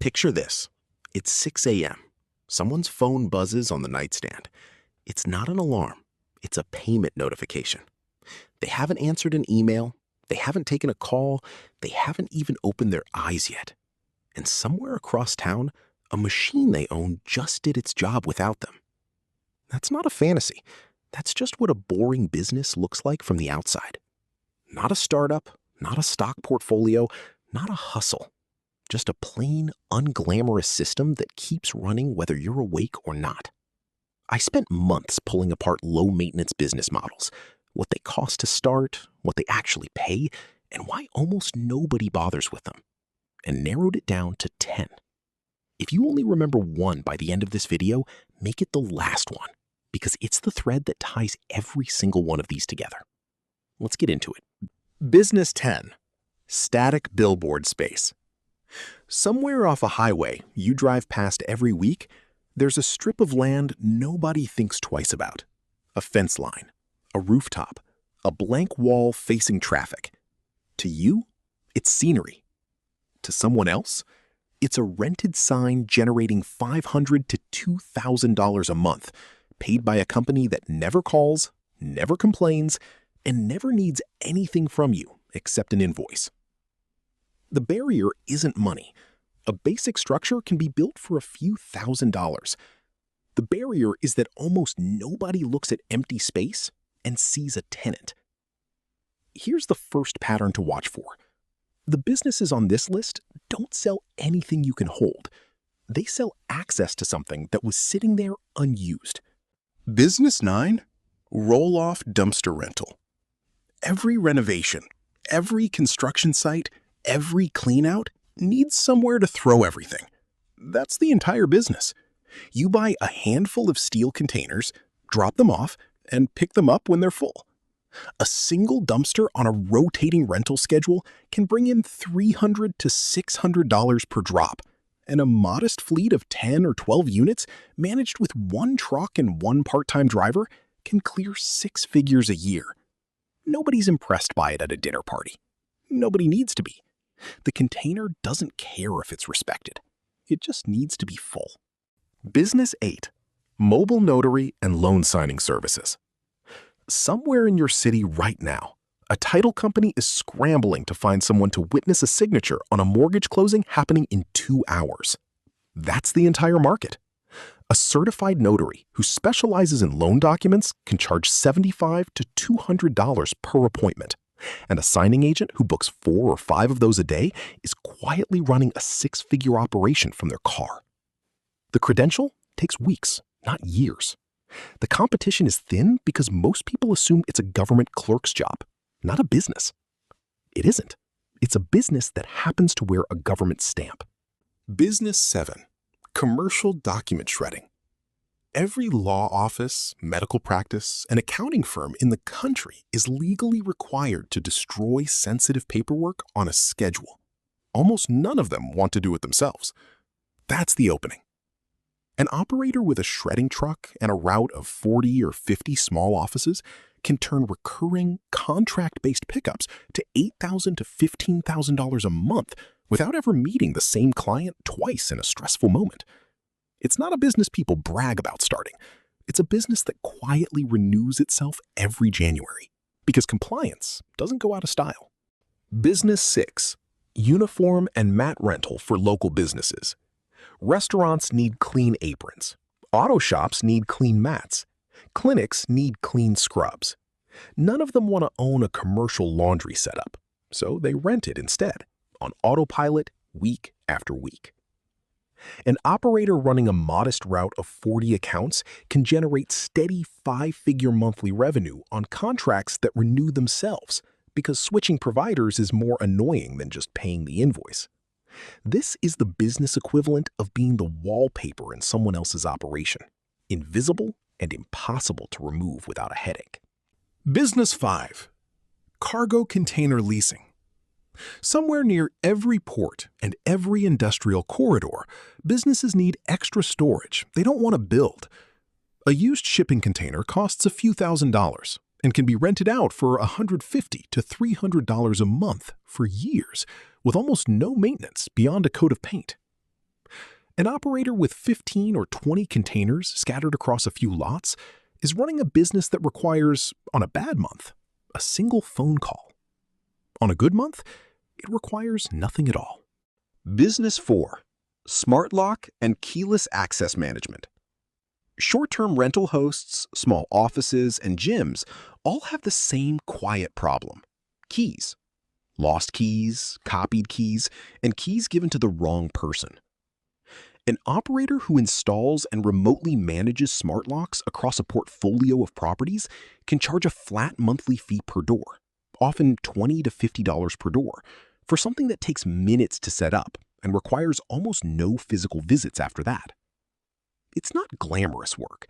Picture this. It's 6 a.m. Someone's phone buzzes on the nightstand. It's not an alarm. It's a payment notification. They haven't answered an email. They haven't taken a call. They haven't even opened their eyes yet. And somewhere across town, a machine they own just did its job without them. That's not a fantasy. That's just what a boring business looks like from the outside. Not a startup, not a stock portfolio, not a hustle. Just a plain, unglamorous system that keeps running whether you're awake or not. I spent months pulling apart low-maintenance business models, what they cost to start, what they actually pay, and why almost nobody bothers with them, and narrowed it down to 10. If you only remember one by the end of this video, make it the last one, because it's the thread that ties every single one of these together. Let's get into it. Business 10. Static billboard space. Somewhere off a highway you drive past every week, there's a strip of land nobody thinks twice about. A fence line, a rooftop, a blank wall facing traffic. To you, it's scenery. To someone else, it's a rented sign generating $500 to $2,000 a month, paid by a company that never calls, never complains, and never needs anything from you except an invoice. The barrier isn't money. A basic structure can be built for a few $1,000s. The barrier is that almost nobody looks at empty space and sees a tenant. Here's the first pattern to watch for. The businesses on this list don't sell anything you can hold. They sell access to something that was sitting there unused. Business 9, roll-off dumpster rental. Every renovation, every construction site, every clean-out needs somewhere to throw everything. That's the entire business. You buy a handful of steel containers, drop them off, and pick them up when they're full. A single dumpster on a rotating rental schedule can bring in $300 to $600 per drop, and a modest fleet of 10 or 12 units managed with one truck and one part-time driver can clear 6 figures a year. Nobody's impressed by it at a dinner party. Nobody needs to be. The container doesn't care if it's respected. It just needs to be full. Business 8. Mobile notary and loan signing services. Somewhere in your city right now, a title company is scrambling to find someone to witness a signature on a mortgage closing happening in 2 hours. That's the entire market. A certified notary who specializes in loan documents can charge $75 to $200 per appointment. And a signing agent who books 4 or 5 of those a day is quietly running a 6-figure operation from their car. The credential takes weeks, not years. The competition is thin because most people assume it's a government clerk's job, not a business. It isn't. It's a business that happens to wear a government stamp. Business 7, commercial document shredding. Every law office, medical practice, and accounting firm in the country is legally required to destroy sensitive paperwork on a schedule. Almost none of them want to do it themselves. That's the opening. An operator with a shredding truck and a route of 40 or 50 small offices can turn recurring, contract-based pickups to $8,000 to $15,000 a month without ever meeting the same client twice in a stressful moment. It's not a business people brag about starting. It's a business that quietly renews itself every January because compliance doesn't go out of style. Business 6, uniform and mat rental for local businesses. Restaurants need clean aprons. Auto shops need clean mats. Clinics need clean scrubs. None of them want to own a commercial laundry setup, so they rent it instead, on autopilot week after week. An operator running a modest route of 40 accounts can generate steady 5-figure monthly revenue on contracts that renew themselves because switching providers is more annoying than just paying the invoice. This is the business equivalent of being the wallpaper in someone else's operation, invisible and impossible to remove without a headache. Business 5, cargo container leasing. Somewhere near every port and every industrial corridor, businesses need extra storage they don't want to build. A used shipping container costs a few $1,000s and can be rented out for $150 to $300 a month for years with almost no maintenance beyond a coat of paint. An operator with 15 or 20 containers scattered across a few lots is running a business that requires, on a bad month, a single phone call. On a good month, it requires nothing at all. Business 4. Smart lock and keyless access management. Short-term rental hosts, small offices, and gyms all have the same quiet problem: keys. Lost keys, copied keys, and keys given to the wrong person. An operator who installs and remotely manages smart locks across a portfolio of properties can charge a flat monthly fee per door, often $20 to $50 per door, for something that takes minutes to set up and requires almost no physical visits after that. It's not glamorous work.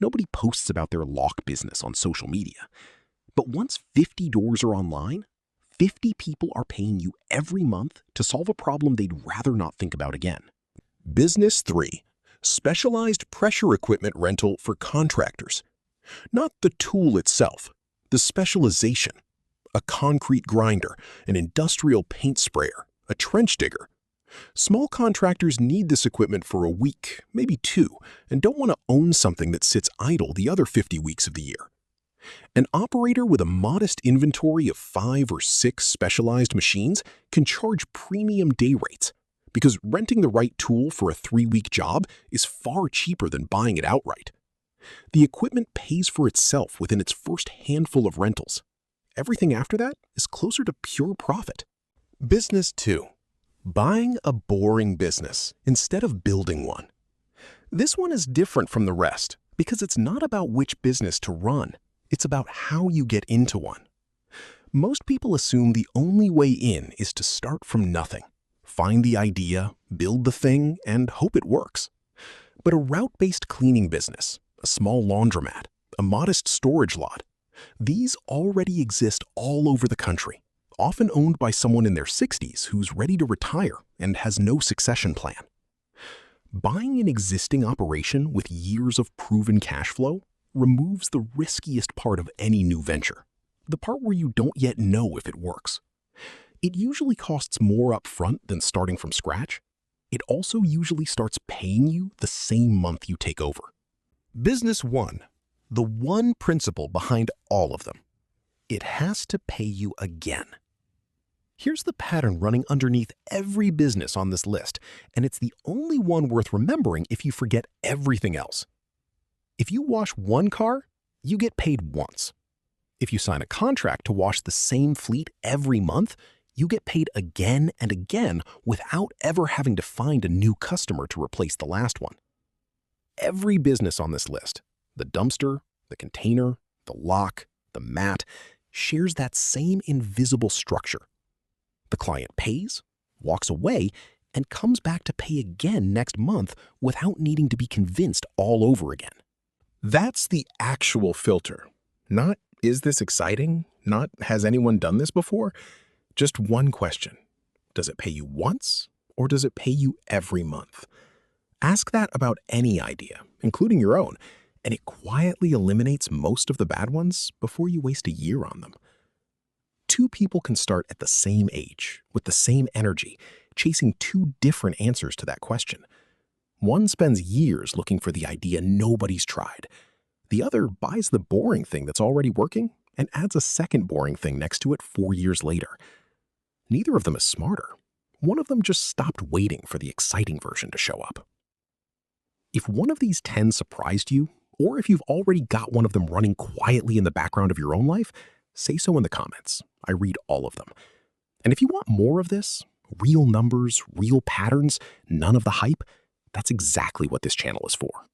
Nobody posts about their lock business on social media. But once 50 doors are online, 50 people are paying you every month to solve a problem they'd rather not think about again. Business 3. Specialized pressure equipment rental for contractors. Not the tool itself, the specialization. A concrete grinder, an industrial paint sprayer, a trench digger. Small contractors need this equipment for a week, maybe 2, and don't want to own something that sits idle the other 50 weeks of the year. An operator with a modest inventory of 5 or 6 specialized machines can charge premium day rates, because renting the right tool for a 3-week job is far cheaper than buying it outright. The equipment pays for itself within its first handful of rentals. Everything after that is closer to pure profit. Business 2. Buying a boring business instead of building one. This one is different from the rest because it's not about which business to run. It's about how you get into one. Most people assume the only way in is to start from nothing. Find the idea, build the thing, and hope it works. But a route-based cleaning business, a small laundromat, a modest storage lot, these already exist all over the country, often owned by someone in their 60s who's ready to retire and has no succession plan. Buying an existing operation with years of proven cash flow removes the riskiest part of any new venture, the part where you don't yet know if it works. It usually costs more upfront than starting from scratch. It also usually starts paying you the same month you take over. Business 1. The one principle behind all of them. It has to pay you again. Here's the pattern running underneath every business on this list, and it's the only one worth remembering if you forget everything else. If you wash one car, you get paid once. If you sign a contract to wash the same fleet every month, you get paid again and again without ever having to find a new customer to replace the last one. Every business on this list, the dumpster, the container, the lock, the mat, shares that same invisible structure. The client pays, walks away, and comes back to pay again next month without needing to be convinced all over again. That's the actual filter. Not, is this exciting? Not, has anyone done this before? Just one question. Does it pay you once, or does it pay you every month? Ask that about any idea, including your own, and it quietly eliminates most of the bad ones before you waste a year on them. 2 people can start at the same age, with the same energy, chasing 2 different answers to that question. One spends years looking for the idea nobody's tried. The other buys the boring thing that's already working and adds a second boring thing next to it 4 years later. Neither of them is smarter. One of them just stopped waiting for the exciting version to show up. If one of these 10 surprised you, or if you've already got one of them running quietly in the background of your own life, say so in the comments. I read all of them. And if you want more of this, real numbers, real patterns, none of the hype, that's exactly what this channel is for.